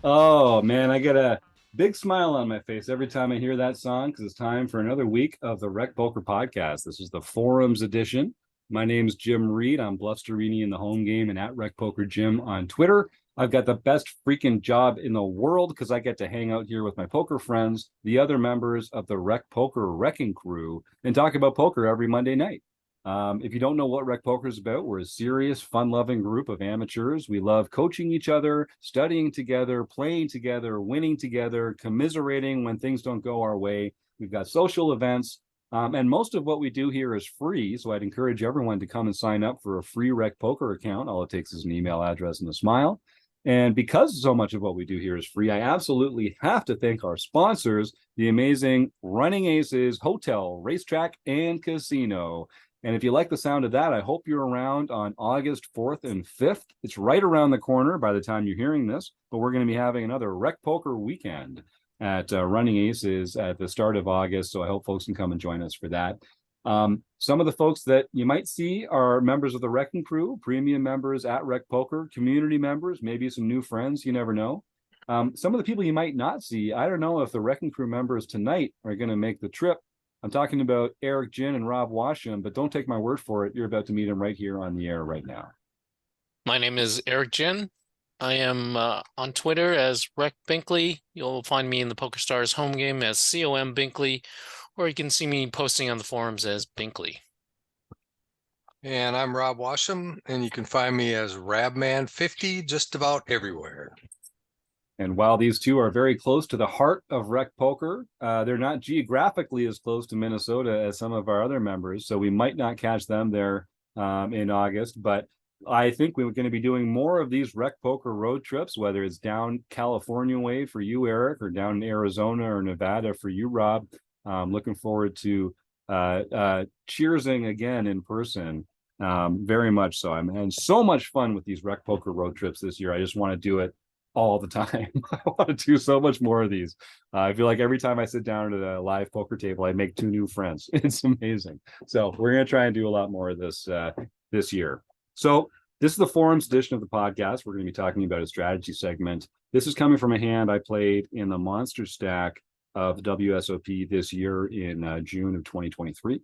Oh man, I get a big smile on my face every time I hear that song because it's time for another week of the Rec Poker Podcast. This is the Forums edition. My name's Jim Reed. I'm Blusterini in the home game and at Rec Poker Jim on Twitter. I've got the best freaking job in the world because I get to hang out here with my poker friends, the other members of the Rec Poker Wrecking Crew, and talk about poker every Monday night. If you don't know what Rec Poker is about, we're a serious, fun-loving group of amateurs. We love coaching each other, studying together, playing together, winning together, commiserating when things don't go our way. We've got social events, and most of what we do here is free. So I'd encourage everyone to come and sign up for a free Rec Poker account. All it takes is an email address and a smile. And because so much of what we do here is free, I absolutely have to thank our sponsors, the amazing Running Aces Hotel, Racetrack, and Casino. And if you like the sound of that, I hope you're around on August 4th and 5th. It's right around the corner by the time you're hearing this, but we're going to be having another Rec Poker weekend at Running Aces at the start of August. So I hope folks can come and join us for that. Some of the folks that you might see are members of the Wrecking Crew, premium members at Rec Poker, community members, maybe some new friends, you never know. Some of the people you might not see, I don't know if the Wrecking Crew members tonight are going to make the trip. I'm talking about Eric Ginn and Rob Washam, but don't take my word for it. You're about to meet them right here on the air right now. My name is Eric Ginn. I am on Twitter as Rec Binkley. You'll find me in the PokerStars home game as COM Binkley, or you can see me posting on the forums as Binkley. And I'm Rob Washam, and you can find me as Rabman50 just about everywhere. And while these two are very close to the heart of Rec Poker, they're not geographically as close to Minnesota as some of our other members, so we might not catch them there in August. But I think we're going to be doing more of these Rec Poker road trips, whether it's down California way for you, Eric, or down in Arizona or Nevada for you, Rob. Looking forward to cheersing again in person. Very much so. I'm having so much fun with these Rec Poker road trips this year. I just want to do it all the time. I want to do so much more of these. I feel like every time I sit down at a live poker table, I make two new friends. It's amazing. So we're going to try and do a lot more of this this year. So this is the forums edition of the podcast. We're going to be talking about a strategy segment. This is coming from a hand I played in the Monster Stack of the WSOP this year in June of 2023.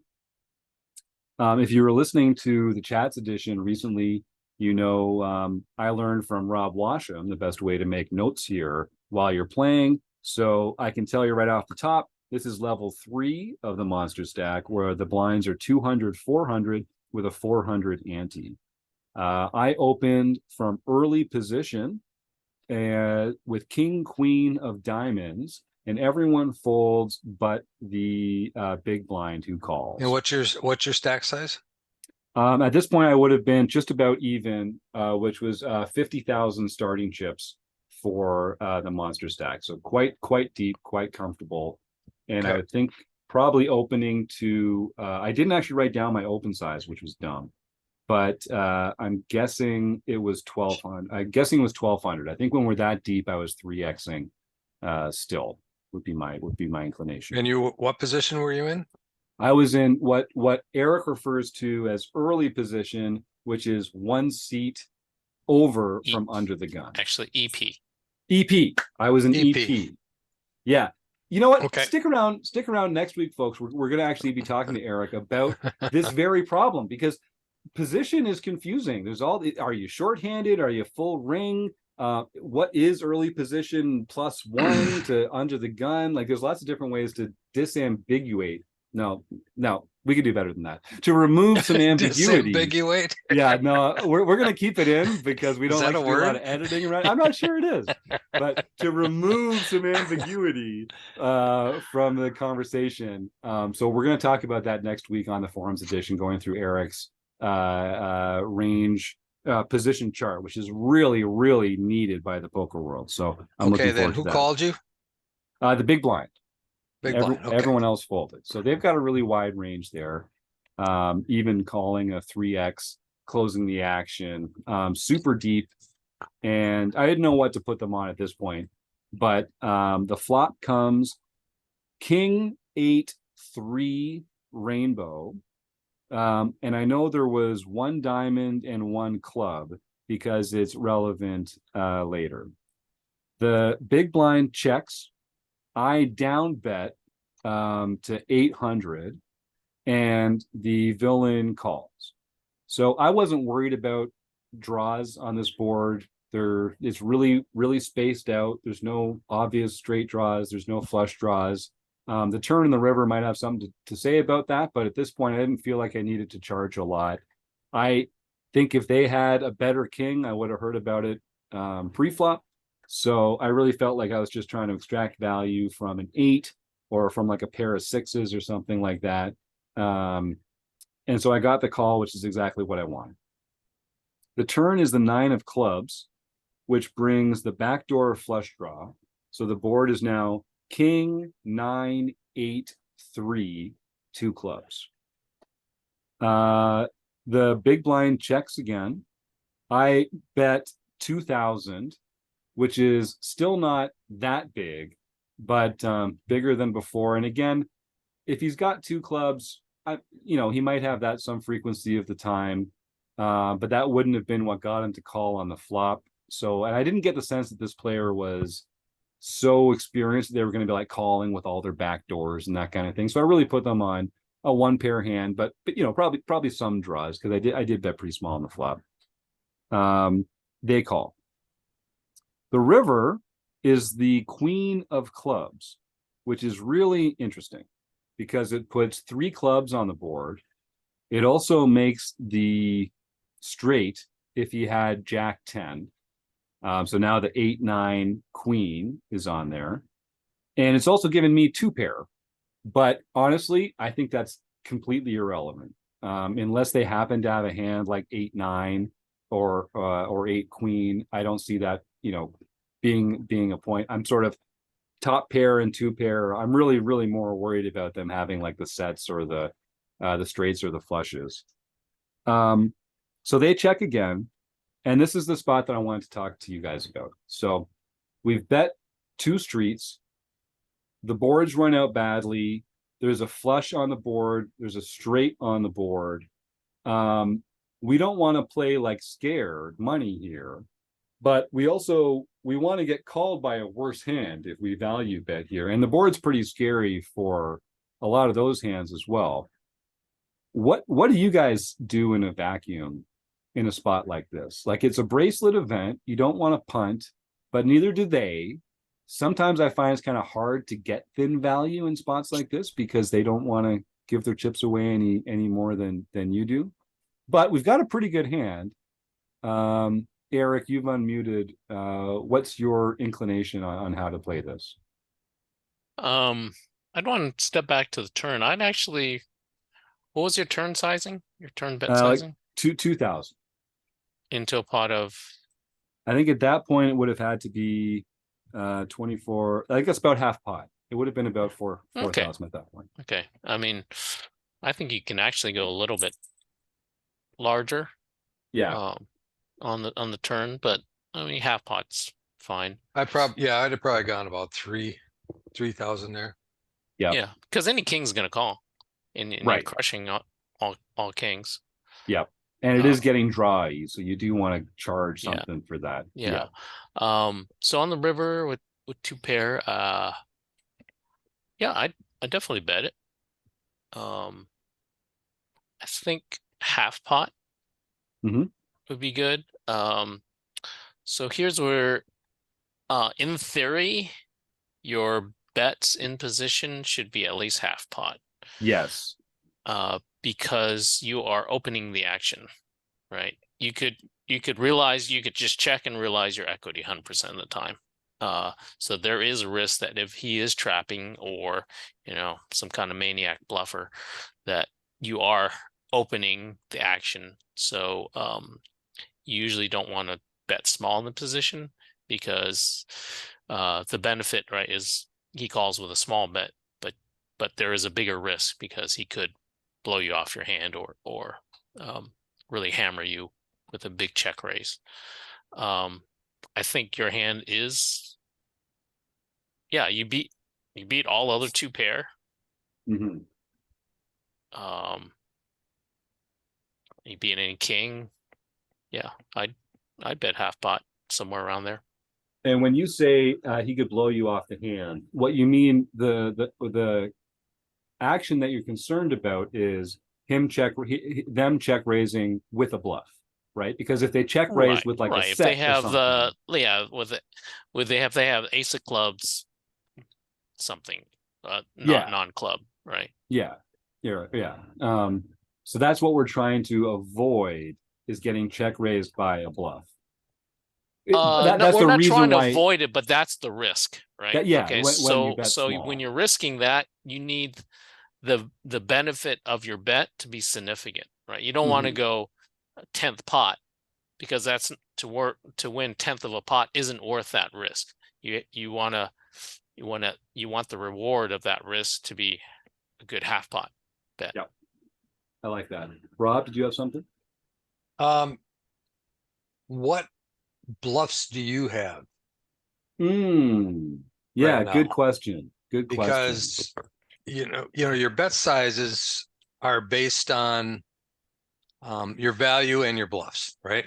If you were listening to the Chats edition recently, you know, I learned from Rob Washam the best way to make notes here while you're playing. So I can tell you right off the top, this is level 3 of the Monster Stack, where the blinds are 200, 400 with a 400 ante. I opened from early position with King, Queen of Diamonds, and everyone folds but the big blind who calls. And what's your stack size? At this point, I would have been just about even, which was 50,000 starting chips for the Monster Stack. So quite deep, quite comfortable. And I would think probably opening to, I didn't actually write down my open size, which was dumb. But I'm guessing it was 1,200. I'm guessing it was 1,200. I think when we're that deep, I was 3xing still would be my inclination. And what position were you in? I was in what Eric refers to as early position, which is one seat over from under the gun. Actually, EP. EP. I was in EP. Yeah. You know what? Okay. Stick around next week, folks. We're going to actually be talking to Eric about this very problem because position is confusing. There's are you shorthanded? Are you full ring? What is early position +1 to under the gun? Like there's lots of different ways to disambiguate. No, we could do better than that. To remove some ambiguity. Disambiguate? Yeah, no, we're going to keep it in because we don't like to do a lot of editing. Right? I'm not sure it is. But to remove some ambiguity from the conversation. So we're going to talk about that next week on the forums edition, going through Eric's range position chart, which is really, really needed by the poker world. So I'm looking forward to that. Okay, then who called you? The big blind. Okay. Everyone else folded. So they've got a really wide range there. Even calling a 3x, closing the action, super deep. And I didn't know what to put them on at this point. But the flop comes King 8-3 rainbow. And I know there was one diamond and one club because it's relevant later. The big blind checks. I down bet to 800, and the villain calls. So I wasn't worried about draws on this board. It's really spaced out. There's no obvious straight draws. There's no flush draws. The turn in the river might have something to say about that, but at this point, I didn't feel like I needed to charge a lot. I think if they had a better king, I would have heard about it pre-flop. So I really felt like I was just trying to extract value from an 8 or from like a pair of 6s or something like that. And so I got the call, which is exactly what I wanted. The turn is the 9 of clubs, which brings the backdoor flush draw. So the board is now king, 9, 8, 3, 2 clubs. The big blind checks again. I bet 2,000, which is still not that big, but bigger than before. And again, if he's got 2 clubs, he might have that some frequency of the time, but that wouldn't have been what got him to call on the flop. So, and I didn't get the sense that this player was so experienced that they were going to be like calling with all their back doors and that kind of thing. So I really put them on a 1-pair hand, but probably some draws, because I did bet pretty small on the flop. They call. The river is the queen of clubs, which is really interesting because it puts 3 clubs on the board. It also makes the straight if he had Jack 10. So now the 8, 9 queen is on there. And it's also given me 2-pair. But honestly, I think that's completely irrelevant. Unless they happen to have a hand like 8, 9 or 8 queen, I don't see that, being a point. I'm sort of top pair and 2-pair. I'm really more worried about them having like the sets or the straights or the flushes. So they check again, and this is the spot that I wanted to talk to you guys about. So we've bet 2 streets. The boards run out badly. There's a flush on the board. There's a straight on the board. We don't want to play like scared money here, but we want to get called by a worse hand if we value bet here. And the board's pretty scary for a lot of those hands as well. What do you guys do in a vacuum in a spot like this? Like, it's a bracelet event. You don't want to punt, but neither do they. Sometimes I find it's kind of hard to get thin value in spots like this because they don't want to give their chips away any more than you do. But we've got a pretty good hand. Eric, you've unmuted. What's your inclination on how to play this? I'd want to step back to the turn. What was your turn sizing? Your turn bet Like sizing? 2,000. Into a pot of, I think at that point it would have had to be 24. I think that's about half pot. It would have been about 4,000 at that point. okay. I mean, I think you can actually go a little bit larger. Yeah. On the turn, but I mean half pot's fine. I'd have probably gone about 3,000 there. Yeah. Yeah, because any king's gonna call, and you're Right. crushing all kings. Yeah. And it is getting dry, so you do want to charge something for that. Yeah. So on the river with 2-pair, yeah, I definitely bet it. I think half pot would be good. So here's where, in theory, your bets in position should be at least half pot. Yes. Because you are opening the action, right? You could realize, you could just check and realize your equity 100% of the time. So there is a risk that if he is trapping or, some kind of maniac bluffer, that you are opening the action. So you usually don't want to bet small in the position because the benefit, right, is he calls with a small bet, but there is a bigger risk because he could blow you off your hand or really hammer you with a big check raise. I think your hand is, you beat all other 2-pair. Mm-hmm. You beat any king. Yeah, I'd bet half pot somewhere around there. And when you say he could blow you off the hand, what you mean the action that you're concerned about is them check raising with a bluff, right? Because if they check raise Right, with like a right. If they set or have something, yeah, they have ace of clubs, something, yeah, non-club, right? yeah, yeah. So that's what we're trying to avoid is getting check raised by a bluff. No, That's we're the not reason trying to why avoid it, but that's the risk, right? that yeah, Okay, when you so bet when small. you're risking that, you need the benefit of your bet to be significant, right? You don't want to Mhm. go 10th pot because that's to win 10th of a pot isn't worth that risk. You want the reward of that risk to be a good half pot bet. Yep. I like that. Rob, did you have something? What bluffs do you have Yeah, right good now? question. Good question. Because your bet sizes are based on your value and your bluffs, right?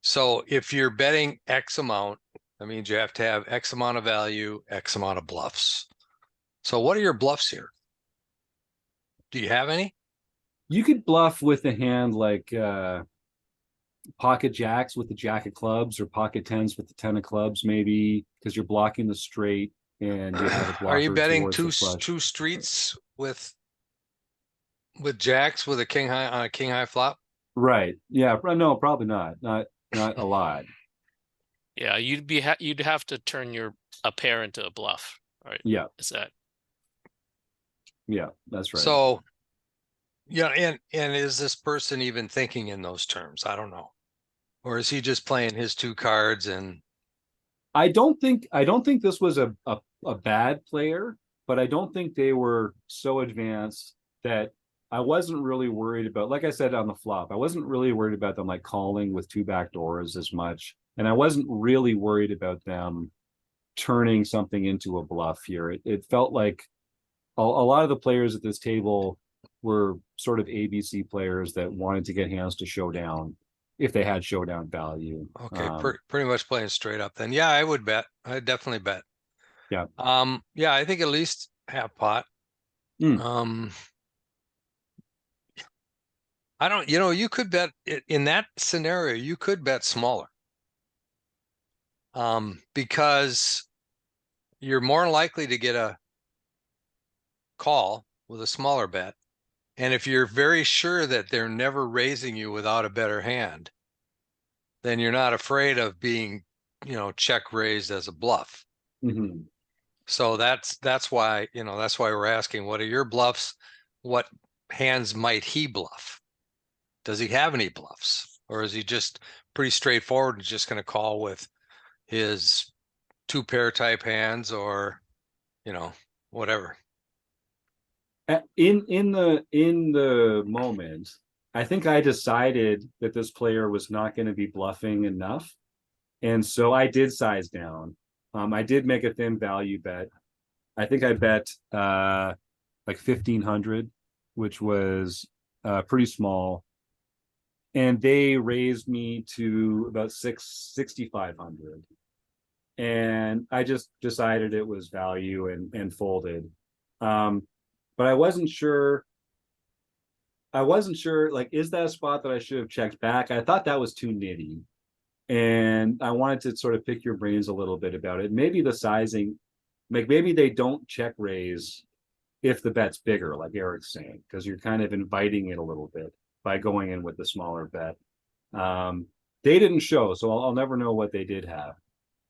So if you're betting X amount, that means you have to have X amount of value, X amount of bluffs. So what are your bluffs here? Do you have any? You could bluff with a hand like pocket jacks with the jack of clubs or pocket tens with the 10 of clubs, maybe because you're blocking the straight and you have a Are you blocker betting towards the flush. two streets with jacks with a king high on a king high flop? Right. Yeah. No, probably not. Not a lot. Yeah, you'd have to turn a pair into a bluff, right? Yeah. Is that Yeah. That's right. So yeah, and is this person even thinking in those terms? I don't know. Or is he just playing his two cards and I don't think this was a bad player, but I don't think they were so advanced that I wasn't really worried about, like I said on the flop, I wasn't really worried about them like calling with two back doors as much. And I wasn't really worried about them turning something into a bluff here. It felt like a lot of the players at this table were sort of ABC players that wanted to get hands to showdown if they had showdown value. okay, pretty much playing straight up then. Yeah, I would bet. I'd definitely bet. Yeah. Yeah, I think at least half pot. Mm. I don't, you could bet in that scenario, you could bet smaller. Because you're more likely to get a call with a smaller bet. And if you're very sure that they're never raising you without a better hand, then you're not afraid of being, check raised as a bluff. Mm-hmm. So that's why, that's why we're asking, what are your bluffs? What hands might he bluff? Does he have any bluffs? Or is he just pretty straightforward and just going to call with his two pair type hands or, whatever? In the moment, I think I decided that this player was not going to be bluffing enough, and so I did size down. I did make a thin value bet. I think I bet like 1,500, which was pretty small, and they raised me to about 6,500, and I just decided it was value and folded. But I wasn't sure. Like, is that a spot that I should have checked back? I thought that was too nitty. And I wanted to sort of pick your brains a little bit about it. Maybe the sizing, like maybe they don't check raise if the bet's bigger, like Eric's saying, because you're kind of inviting it a little bit by going in with the smaller bet. They didn't show, so I'll never know what they did have.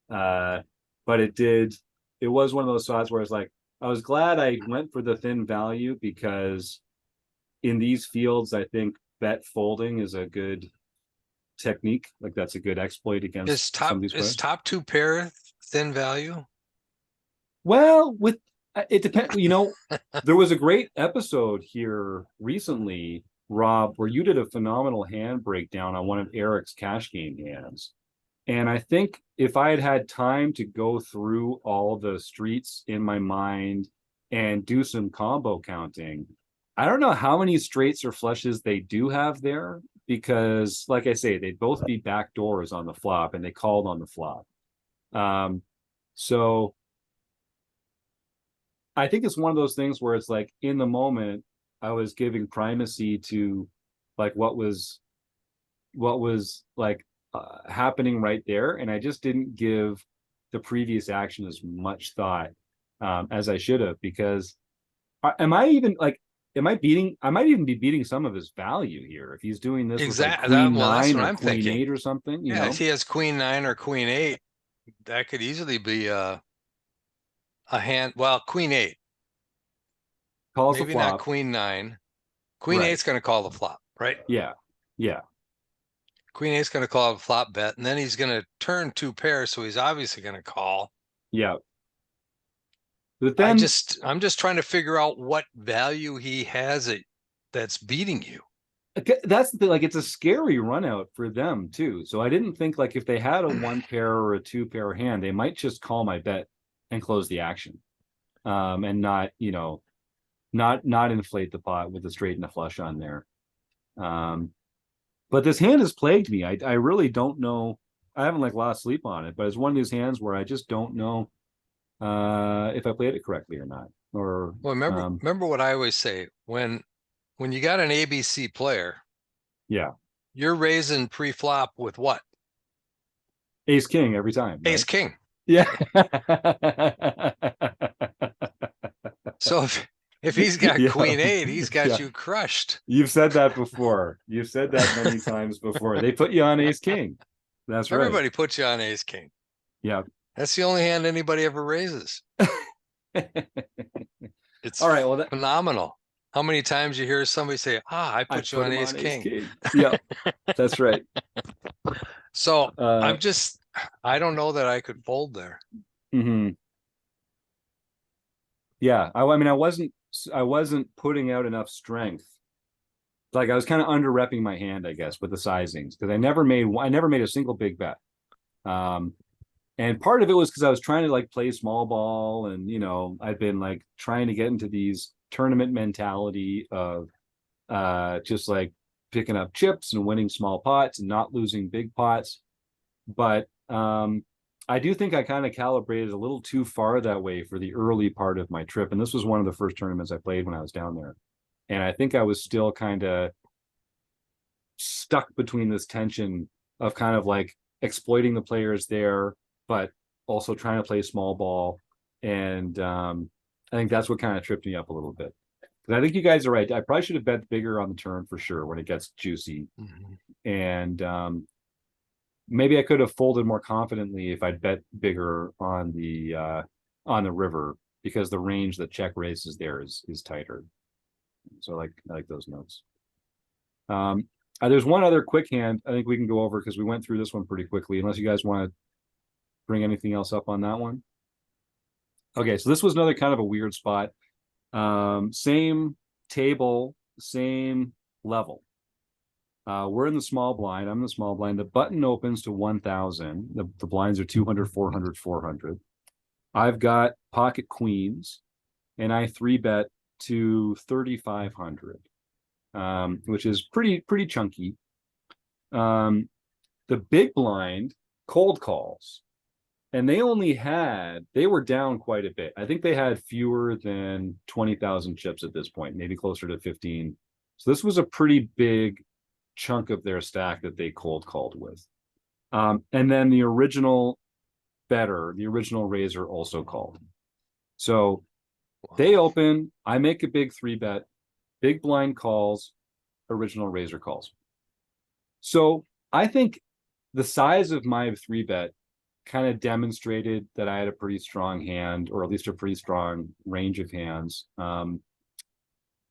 But it was one of those spots where I was glad I went for the thin value because in these fields, I think bet folding is a good technique. Like that's a good exploit against some of these players. Is top two pair thin value? Well, with it depends. There was a great episode here recently, Rob, where you did a phenomenal hand breakdown on one of Eric's cash game hands. And I think if I had had time to go through all the streets in my mind and do some combo counting, I don't know how many straights or flushes they do have there because, like I say, they'd both be back doors on the flop and they called on the flop. So I think it's one of those things where it's like in the moment I was giving primacy to like what was like happening right there, and I just didn't give the previous action as much thought as I should have, because am I even like I might even be beating some of his value here if he's doing this with like Exactly. queen Well, that's nine what or I'm queen thinking. eight or something, you Yeah, know. if he has queen 9 or queen 8, that could easily be a hand. Well, queen 8, Calls the maybe not flop. queen 9. Queen Right. 8's going to call the flop, right? Yeah. Yeah. Queen 8's going to call the flop bet, and then he's going to turn 2 pairs, so he's obviously going to call. Yeah. But then I'm just trying to figure out what value he has that's beating you. that's the thing, like it's a scary run out for them too. So I didn't think like if they had a 1 pair or a 2 pair hand, they might just call my bet and close the action. And not, you know, not inflate the pot with a straight and a flush on there. But this hand has plagued me. I really don't know. I haven't like lost sleep on it, but it's one of these hands where I just don't know if I played it correctly or not. Or Well, remember what I always say, when you got an ABC player, yeah, you're raising pre-flop with what? ace king every time, right? Ace king. Yeah. So if he's got Yeah. queen 8, he's got Yeah. you crushed. You've said that before. You've said that many times before. They put you on ace king. That's right. Everybody puts you on ace king. Yeah. That's the only hand anybody ever raises. It's All right. Well, phenomenal. How many times you hear somebody say, I put you on ace king. Yeah, that's right. So I don't know that I could fold there. Mm-hmm. Yeah. I mean, I wasn't putting out enough strength. Like I was kind of under repping my hand, I guess, with the sizings, because I never made a single big bet. And part of it was because I was trying to like play small ball, and you know, I've been like trying to get into these tournament mentality of just like picking up chips and winning small pots and not losing big pots. But I do think I kind of calibrated a little too far that way for the early part of my trip. And this was one of the first tournaments I played when I was down there. And I think I was still kind of stuck between this tension of kind of like exploiting the players there, but also trying to play small ball. And I think that's what kind of tripped me up a little bit. Because I think you guys are right. I probably should have bet bigger on the turn for sure when it gets juicy. Mm-hmm. And maybe I could have folded more confidently if I'd bet bigger on the river, because the range that check raises there is tighter. So I like those notes. There's one other quick hand I think we can go over because we went through this one pretty quickly, unless you guys want to bring anything else up on that one. Okay, so this was another kind of a weird spot. Same table, same level. We're in the small blind. I'm in the small blind. The button opens to 1,000. The blinds are 200, 400, 400. I've got pocket queens, and I 3-bet to 3,500, which is pretty chunky. The big blind cold calls, and they were down quite a bit. I think they had fewer than 20,000 chips at this point, maybe closer to 15. So this was a pretty big chunk of their stack that they cold called with. And then the original raiser also called. So they open, I make a big 3-bet, big blind calls, original raiser calls. So I think the size of my 3-bet kind of demonstrated that I had a pretty strong hand, or at least a pretty strong range of hands.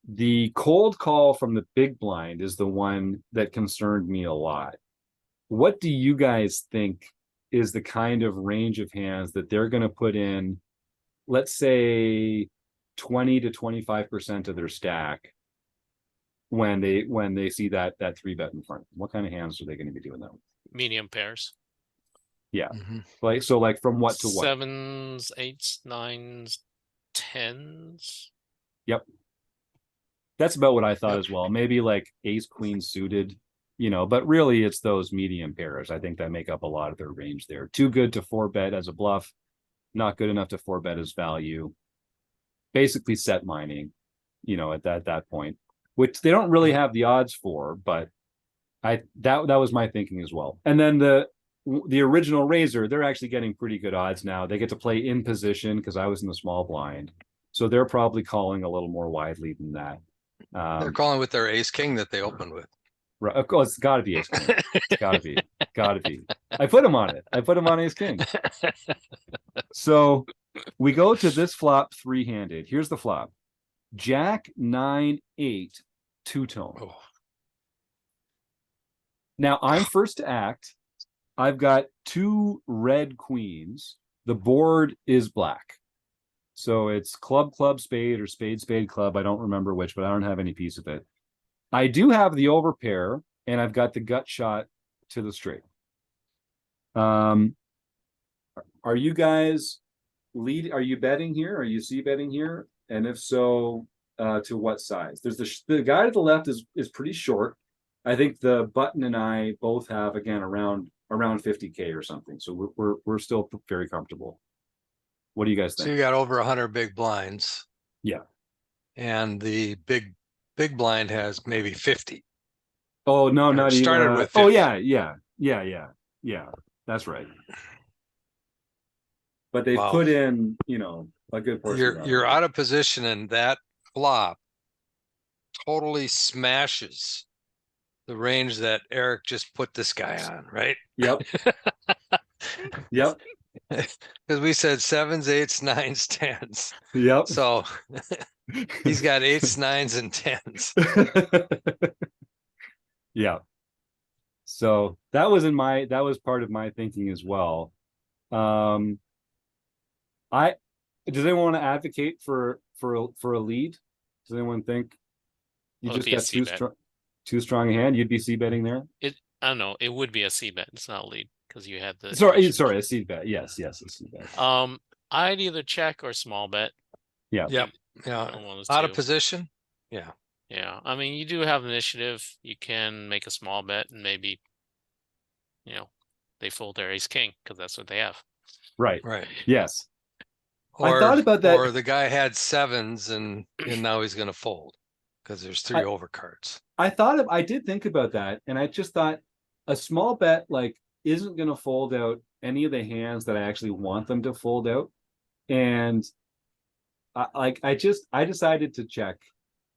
The cold call from the big blind is the one that concerned me a lot. What do you guys think is the kind of range of hands that they're going to put in, let's say 20 to 25% of their stack when they see that 3-bet in front? What kind of hands are they going to be doing that with? Medium pairs. Yeah. Mm-hmm. Like from what to what? 7s, 8s, 9s, 10s. Yep. That's about what I thought as well. Maybe like ace queen suited but really it's those medium pairs. I think that make up a lot of their range there. Too good to 4-bet as a bluff, not good enough to 4-bet as value. Basically set mining, at that point, which they don't really have the odds for, but that was my thinking as well. And then the original Razor, they're actually getting pretty good odds now. They get to play in position because I was in the small blind. So they're probably calling a little more widely than that. They're calling with their ace king that they opened with. Right, of course, it's got to be ace king. It's got to be. I put him on it. I put him on ace king. So we go to this flop 3-handed. Here's the flop: Jack 9 8 two-tone. Oh. Now I'm first to act. I've got 2 red queens. The board is black. So it's club, spade, or spade, club. I don't remember which, but I don't have any piece of it. I do have the overpair, and I've got the gut shot to the straight. Are you guys are you betting here? Are you c-betting here? And if so, to what size? There's the guy to the left is pretty short. I think the button and I both have, again, around 50K or something. So we're still very comfortable. What do you guys think? So you got over 100 big blinds. Yeah. And the big blind has maybe 50. Oh, no, not even. Started with 50. Oh, yeah. That's right. But they put in, a good portion. You're out of position, and that flop totally smashes the range that Eric just put this guy on, right? Yep. Yep. Because we said 7s, 8s, 9s, 10s. Yep. So he's got 8s, 9s, and 10s. Yeah. So that was part of my thinking as well. Does anyone want to advocate for a lead? Does anyone think you just got too strong a hand? You'd be c-betting there? I don't know. It would be a c-bet. It's not a lead because you had the. Sorry, a c-bet. Yes, a c-bet. I'd either check or small bet. Yeah. Yep. Yeah. Out of position. Yeah. Yeah. I mean, you do have initiative. You can make a small bet and maybe, they fold their ace king because that's what they have. Right. Yes. Or, I thought about that. Or the guy had 7s and now he's going to fold because there's 3 overcards. I did think about that, and I just thought a small bet isn't going to fold out any of the hands that I actually want them to fold out, and I decided to check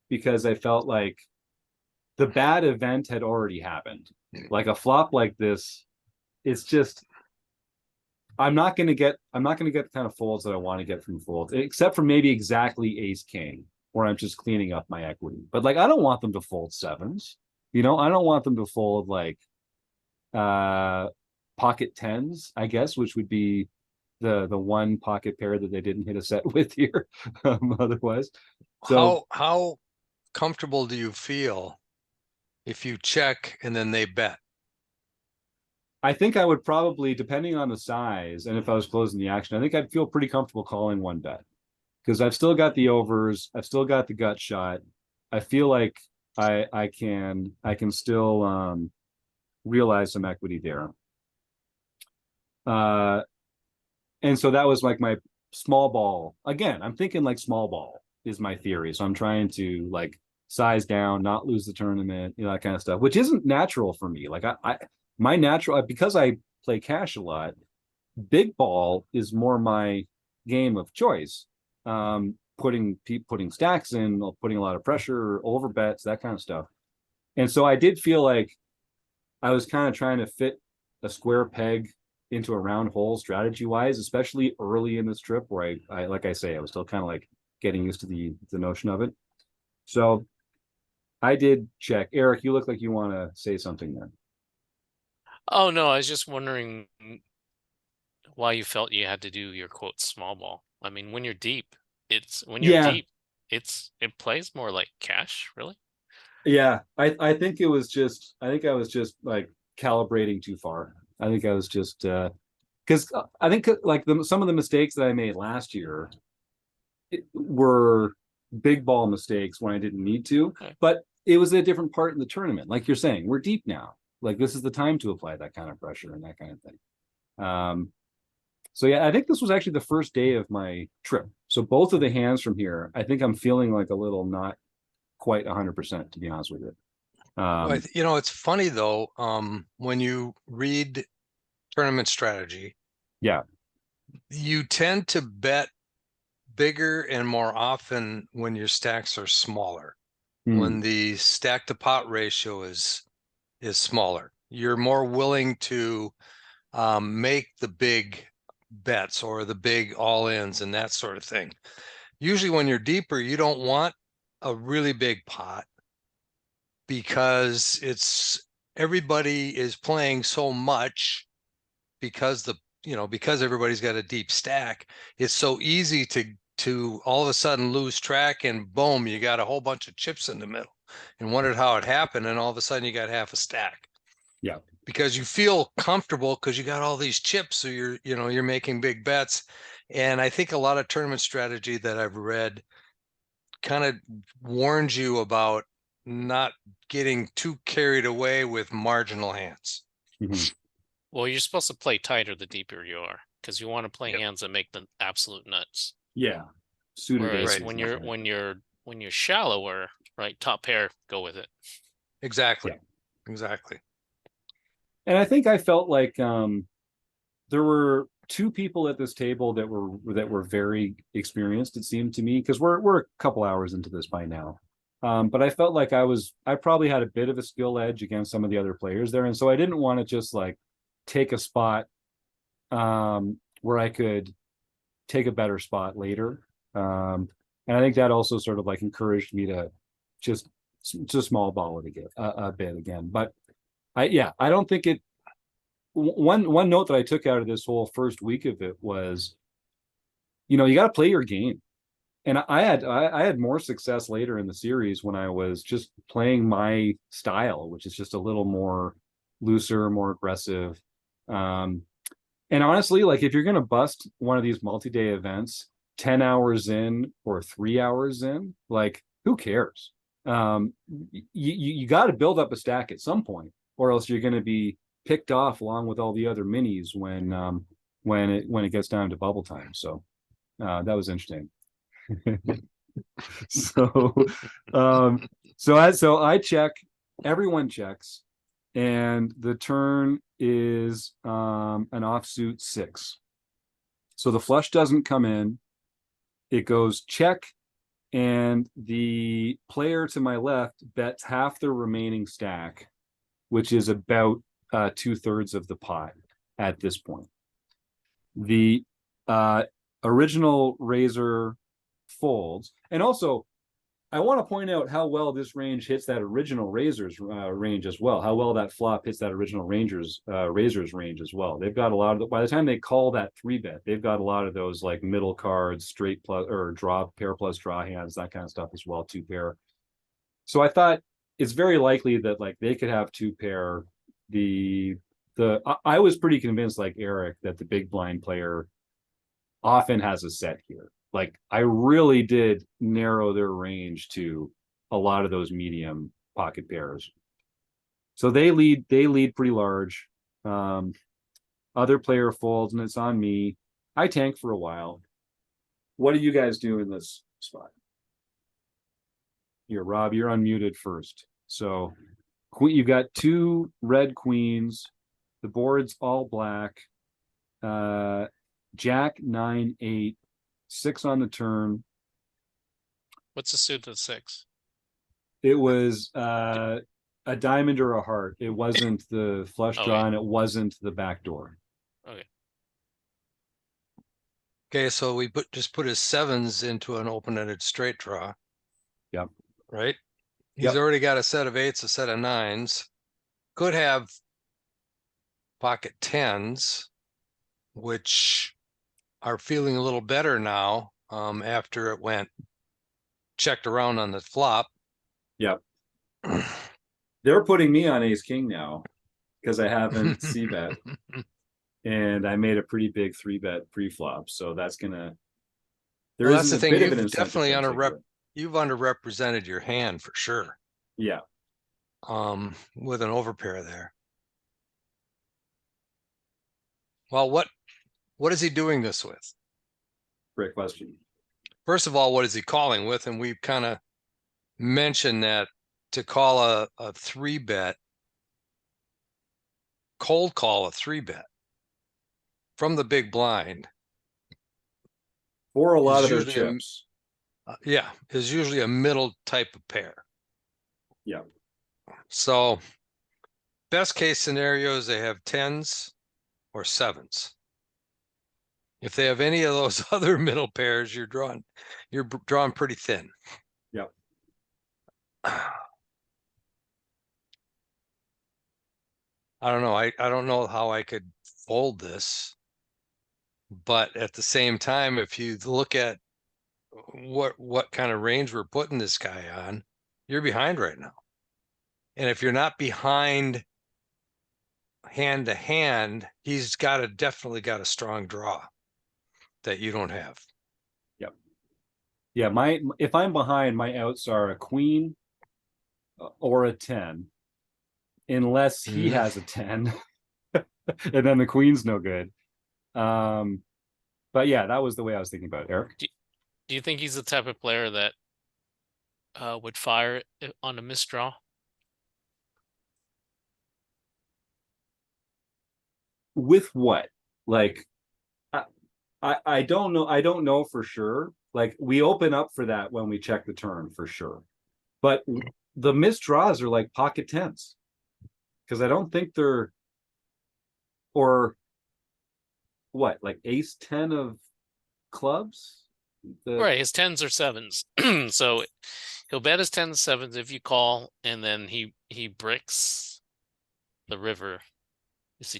because I felt like the bad event had already happened. Like a flop like this, it's just I'm not going to get the kind of folds that I want to get from folds, except for maybe exactly ace king, where I'm just cleaning up my equity. But I don't want them to fold 7s. I don't want them to fold pocket 10s, I guess, which would be the one pocket pair that they didn't hit a set with here. Otherwise. So how comfortable do you feel if you check and then they bet? I think I would probably, depending on the size, and if I was closing the action, I think I'd feel pretty comfortable calling 1-bet. Because I've still got the overs, I've still got the gut shot. I feel like I can still realize some equity there. And so that was my small ball. Again, I'm thinking small ball is my theory. So I'm trying to size down, not lose the tournament, that kind of stuff, which isn't natural for me. My natural, because I play cash a lot, big ball is more my game of choice. Putting stacks in, putting a lot of pressure, over bets, that kind of stuff. And so I did feel like I was kind of trying to fit a square peg into a round hole strategy wise, especially early in this trip where I like I say, I was still kind of getting used to the notion of it. So I did check. Eric, you look like you want to say something there. Oh no, I was just wondering why you felt you had to do your quote small ball. I mean, when you're deep, it plays more like cash, really. Yeah, I think I was just calibrating too far. I think I was just because I think some of the mistakes that I made last year were big ball mistakes when I didn't need to. Okay. But it was a different part in the tournament. Like you're saying, we're deep now. Like this is the time to apply that kind of pressure and that kind of thing. So yeah, I think this was actually the first day of my trip. So both of the hands from here, I think I'm feeling like a little not quite 100%, to be honest with you. You know, it's funny though, when you read tournament strategy, yeah, you tend to bet bigger and more often when your stacks are smaller. When the stack to pot ratio is smaller, you're more willing to make the big bets or the big all-ins and that sort of thing. Usually when you're deeper, you don't want a really big pot because everybody is playing so much because because everybody's got a deep stack. It's so easy to all of a sudden lose track and boom, you got a whole bunch of chips in the middle and wondered how it happened. And all of a sudden you got half a stack. Yeah. Because you feel comfortable because you got all these chips. So you're making big bets. And I think a lot of tournament strategy that I've read kind of warns you about not getting too carried away with marginal hands. Mhm. Well, you're supposed to play tighter the deeper you are, because you want to play Yep. hands that make the absolute nuts. Yeah. Suited Whereas aces, when that's you're right. when you're shallower, right, top pair, go with it. Exactly. Yeah. Exactly. And I think I felt like there were two people at this table that were very experienced, it seemed to me, because we're a couple hours into this by now. But I felt like I probably had a bit of a skill edge against some of the other players there. And so I didn't want to just like take a spot where I could take a better spot later. And I think that also sort of like encouraged me to just small ball it again a bit again. But I don't think it. One note that I took out of this whole first week of it was, you got to play your game. And I had more success later in the series when I was just playing my style, which is just a little more looser, more aggressive. And honestly, like if you're going to bust one of these multi-day events 10 hours in or 3 hours in, like who cares? You got to build up a stack at some point, or else you're going to be picked off along with all the other minis when it gets down to bubble time. So that was interesting. So I check, everyone checks, and the turn is an offsuit 6. So the flush doesn't come in. It goes check, and the player to my left bets half the remaining stack, which is about 2/3 of the pot at this point. The original raiser folds. And also, I want to point out how well this range hits that original Razor's range as well. How well that flop hits that original Razor's range as well. They've got a lot of, by the time they call that 3-bet, they've got a lot of those like middle cards, straight plus or draw, pair plus draw hands, that kind of stuff as well, 2-pair. So I thought it's very likely that like they could have 2-pair. I was pretty convinced, like Eric, that the big blind player often has a set here. Like I really did narrow their range to a lot of those medium pocket pairs. So they lead pretty large. Other player folds, and it's on me. I tank for a while. What do you guys do in this spot? Here, Rob, you're unmuted first. So you've got 2 red queens. The board's all black. Jack 9-8. 6 on the turn. What's the suit of 6? It was a diamond or a heart. It wasn't the flush draw, and it wasn't the back door. Okay, so we just put his 7s into an open-ended straight draw. Yep. Right? He's already got a set of 8s, a set of 9s. Could have pocket 10s, which are feeling a little better now after it went checked around on the flop. Yep. They're putting me on ace king now because I haven't c-bet, and I made a pretty big 3-bet pre-flop. So that's gonna. That's the thing. You've definitely you've underrepresented your hand for sure. Yeah. with an overpair there. Well, what is he doing this with? Great question. First of all, what is he calling with? And we've kind of mentioned that to call a 3-bet, cold call a 3-bet from the big blind. For a lot Is of their usually chips. Yeah, is usually a middle type of pair. Yeah. So best case scenarios, they have 10s or 7s. If they have any of those other middle pairs, you're drawing pretty thin. Yep. I don't know. I don't know how I could fold this, but at the same time, if you look at what kind of range we're putting this guy on, you're behind right now. And if you're not behind hand to hand, he's definitely got a strong draw that you don't have. Yep. Yeah, if I'm behind, my outs are a queen or a 10, unless he has a 10, and then the queen's no good. But yeah, that was the way I was thinking about it. Eric? Do you think he's the type of player that would fire on a misdraw? With what? Like, I don't know. I don't know for sure. Like, we open up for that when we check the turn for sure. But the missed draws are like pocket 10s. Because I don't think they're, or what, like ace 10 of clubs? Right, his 10s or 7s. So he'll bet his 10s, 7s if you call, and then he bricks the river. Is he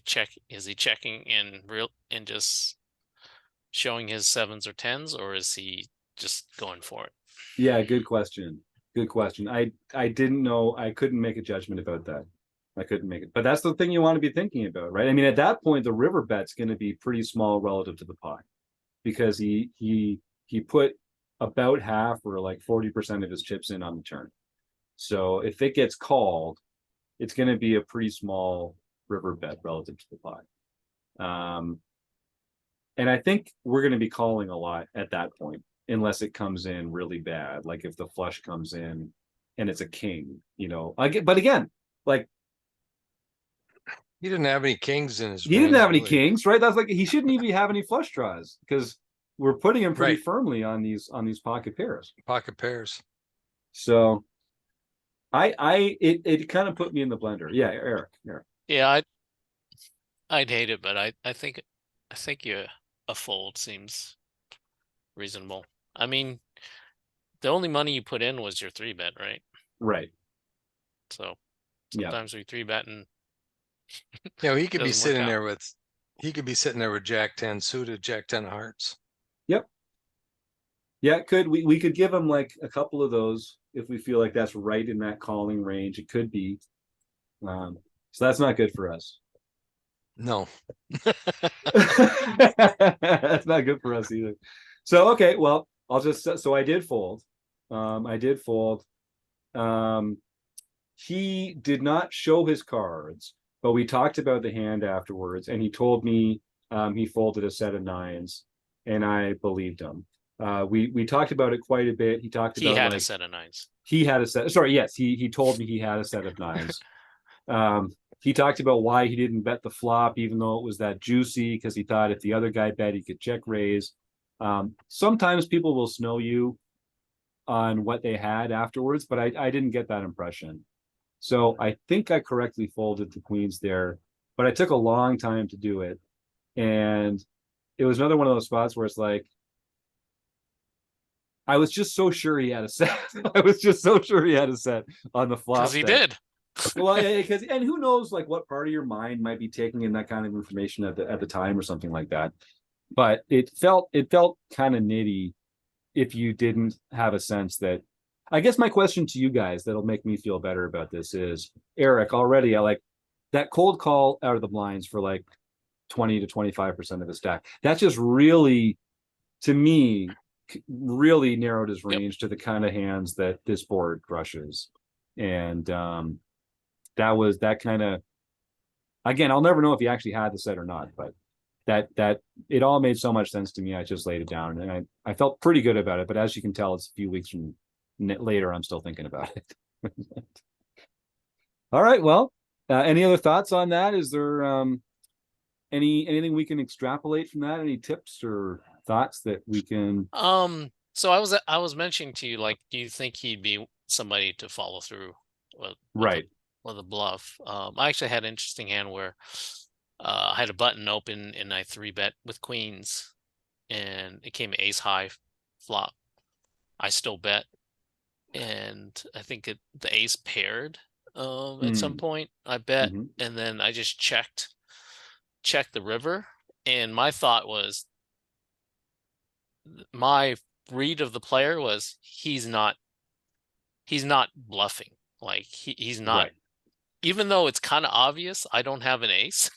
checking in real and just showing his 7s or 10s, or is he just going for it? Yeah, good question. Good question. I didn't know. I couldn't make a judgment about that. I couldn't make it. But that's the thing you want to be thinking about, right? I mean, at that point, the river bet's going to be pretty small relative to the pot, because he put about half or like 40% of his chips in on the turn. So if it gets called, it's going to be a pretty small river bet relative to the pot. And I think we're going to be calling a lot at that point, unless it comes in really bad. Like if the flush comes in and it's a king, but again, like, he didn't have any kings in his he didn't range, have any really. kings, right? That's like, he shouldn't even have any flush draws, because we're putting him pretty Right. firmly on these pocket pairs. Pocket pairs. So it kind of put me in the blender. Yeah, Eric. Yeah, I'd hate it, but I think a fold seems reasonable. I mean, the only money you put in was your 3-bet, right? Right. So Yeah. sometimes we 3-bet and He could be doesn't work sitting out. there with Jack 10 suited, Jack 10 of hearts. Yep. Yeah, we could give him like a couple of those if we feel like that's right in that calling range. It could be. So that's not good for us. No. That's not good for us either. So okay, well, so I did fold. He did not show his cards, but we talked about the hand afterwards, and he told me he folded a set of 9s, and I believed him. We talked about it quite a bit. He talked about, he had like, a set of 9s. he had a set. Sorry, yes, he told me he had a set of 9s. He talked about why he didn't bet the flop, even though it was that juicy, because he thought if the other guy bet, he could check raise. Sometimes people will snow you on what they had afterwards, but I didn't get that impression. So I think I correctly folded the queens there, but I took a long time to do it. And it was another one of those spots where it's like, I was just so sure he had a set. I was just so sure he had a set on the flop. Because he did. Well, because, and who knows, like, what part of your mind might be taking in that kind of information at the time or something like that. But it felt kind of nitty if you didn't have a sense that. I guess my question to you guys that'll make me feel better about this is, Eric, already I like that cold call out of the blinds for like 20 to 25% of the stack. That just really, to me, really narrowed his range to the kind of hands that this board crushes. And that kind of, again, I'll never know if he actually had the set or not, but that it all made so much sense to me. I just laid it down, and I felt pretty good about it. But as you can tell, it's a few weeks from later. I'm still thinking about it. All right. Well, any other thoughts on that? Is there anything we can extrapolate from that? Any tips or thoughts that we can? So I was mentioning to you, like, do you think he'd be somebody to follow through with Right. with a bluff? I actually had an interesting hand where I had a button open and I 3-bet with queens, and it came ace high flop. I still bet, and I think the ace paired at some point. I bet, Mhm. and then I just checked the river, and my thought was, my read of the player was he's not bluffing. Like he's not, Right. even though it's kind of obvious I don't have an ace,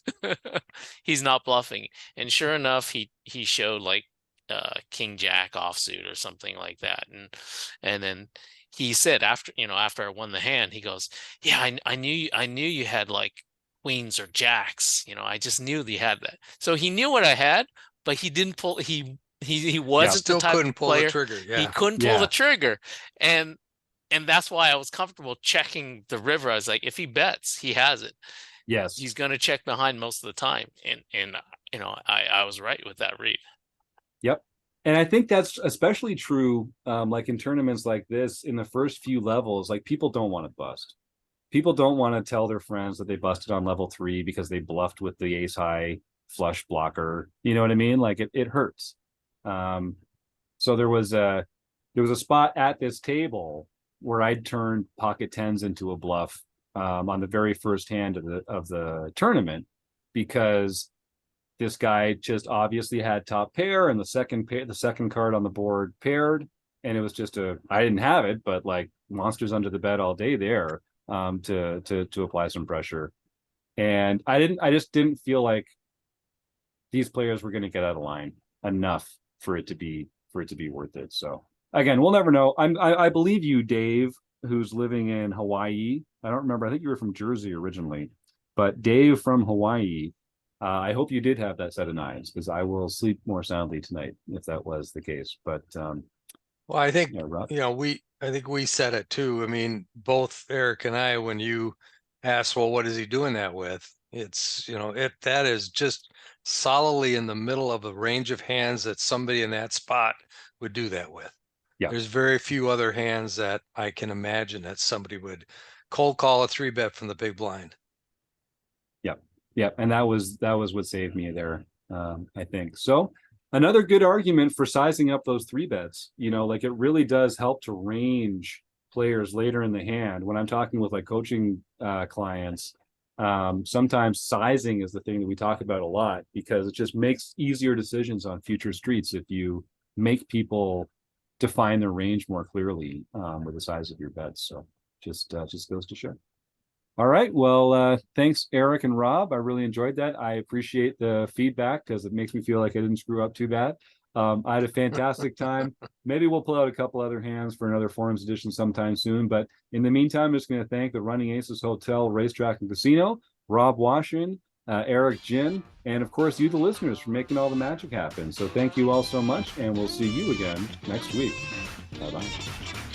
he's not bluffing. And sure enough, he showed like king jack offsuit or something like that, and then he said after I won the hand, he goes, yeah, I knew you had like queens or jacks, I just knew that you had that. So he knew what I had, but he didn't pull. He wasn't the Still type couldn't of pull the player. trigger. He Yeah. couldn't pull Yeah. the trigger, and that's why I was comfortable checking the river. I was like, if he bets, he has it. Yes. He's going to check behind most of the time, and I was right with that read. Yep. And I think that's especially true, like in tournaments like this, in the first few levels, like people don't want to bust. People don't want to tell their friends that they busted on level 3 because they bluffed with the ace high flush blocker. You know what I mean? Like it hurts. So there was a spot at this table where I'd turned pocket tens into a bluff on the very first hand of the tournament, because this guy just obviously had top pair, and the second card on the board paired, and it was just I didn't have it, but like monsters under the bed all day there to apply some pressure. And I just didn't feel like these players were going to get out of line enough for it to be worth it. So again, we'll never know. I believe you, Dave, who's living in Hawaii. I don't remember. I think you were from Jersey originally, but Dave from Hawaii. I hope you did have that set of nines, because I will sleep more soundly tonight if that was the case. But Well, I think yeah, Rob. I think we said it too. I mean, both Eric and I, when you asked, well, what is he doing that with? It's, that is just solidly in the middle of a range of hands that somebody in that spot would do that with. Yeah. There's very few other hands that I can imagine that somebody would cold call a 3-bet from the big blind. Yeah, and that was what saved me there, I think. So another good argument for sizing up those 3-bets, like it really does help to range players later in the hand. When I'm talking with like coaching clients, sometimes sizing is the thing that we talk about a lot, because it just makes easier decisions on future streets if you make people define their range more clearly with the size of your bets. So just goes to show. All right. Well, thanks, Eric and Rob. I really enjoyed that. I appreciate the feedback because it makes me feel like I didn't screw up too bad. I had a fantastic time. Maybe we'll pull out a couple other hands for another Forums edition sometime soon. But in the meantime, I'm just going to thank the Running Aces Hotel, Racetrack, and Casino, Rob Washington, Eric Jin, and of course, you, the listeners, for making all the magic happen. So thank you all so much, and we'll see you again next week. Bye-bye.